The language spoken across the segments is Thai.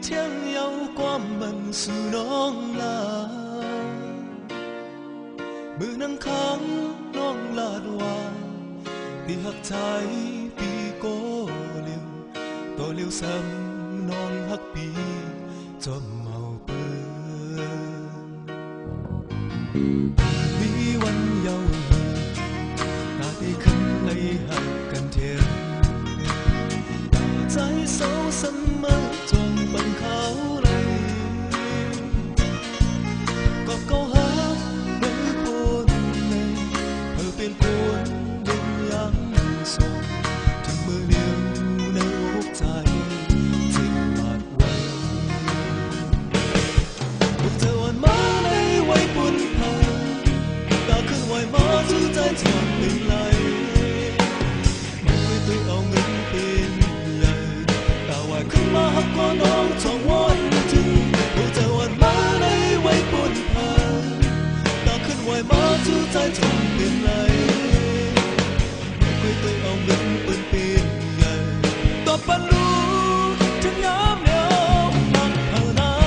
天有ความมันสู่น้องลามือนั่งค้างน้องลาดว่าที่หักใจปีโกเลียวต่อเลียวซ้ำน้องหักปีจอมเมาเปื้อนมีวันเยาว์ตาได้ขึ้นในหักกันเทียนใจเศร้าเสมอจงบังเขาเลยก็เขาหาเมื่อปนเลยเพื่อเป็นคนเดินยังส่งถึงมือเดียวในหัวใจจิตบาดไว้พวกเธอวันมาในไว้บนผาตาขึ้นไว้มาจูใจทอนเป็นไรไม่เคยตัวเอาเงินเป็นขึ้นมาหักก็น้องทองวันถึงพวกเธอวันมาในไว้บนผาตาขึ้นไว้มาจูใจทนเป็นไรไม่เคยเอาเงินเปิดเป็นไงตอบปันรู้ถึงย้ำเดียวมักเท่านั้น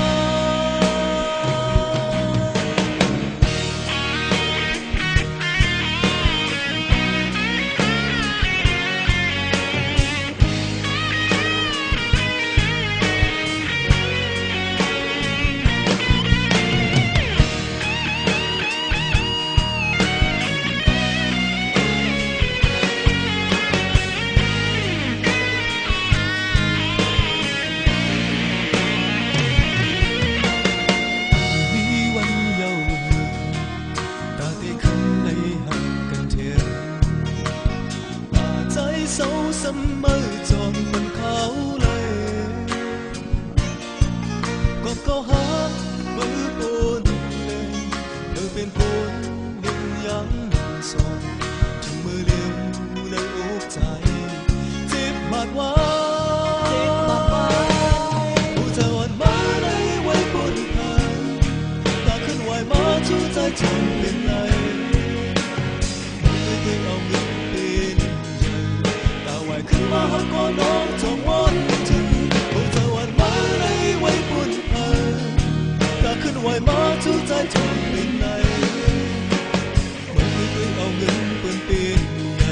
เศร้าเสมอจนมันเขาเลยก็เขาหามือปนเลยเธอเป็นคนดึงยังสอนถึงมือเลี้ยวในอกใจเจ็บบาดไว้ผู้เธอวันมาในไว้บนผาตาขึ้นไหวมาชูใจจนเป็นไรไม่เคยเอาเงินขึ้นมาหักก็น้องทองวันถึงพวกเธอวันมาในไว้บนผาตาขึ้นไหวมาจูใจทนเป็นไรไม่เคยเอาเงินเปิดเป็นไง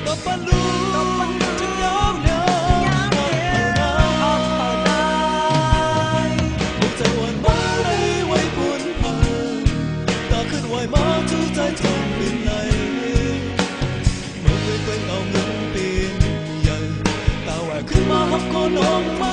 ก็ปันรู้ถึงย้ำเดียวพวกเธอวันมาในไว้บนผาตาขึ้นไหวมาจูใจทนเป็นไรไม่เคยเอาเงินขึ้นมาหักก็น้องมา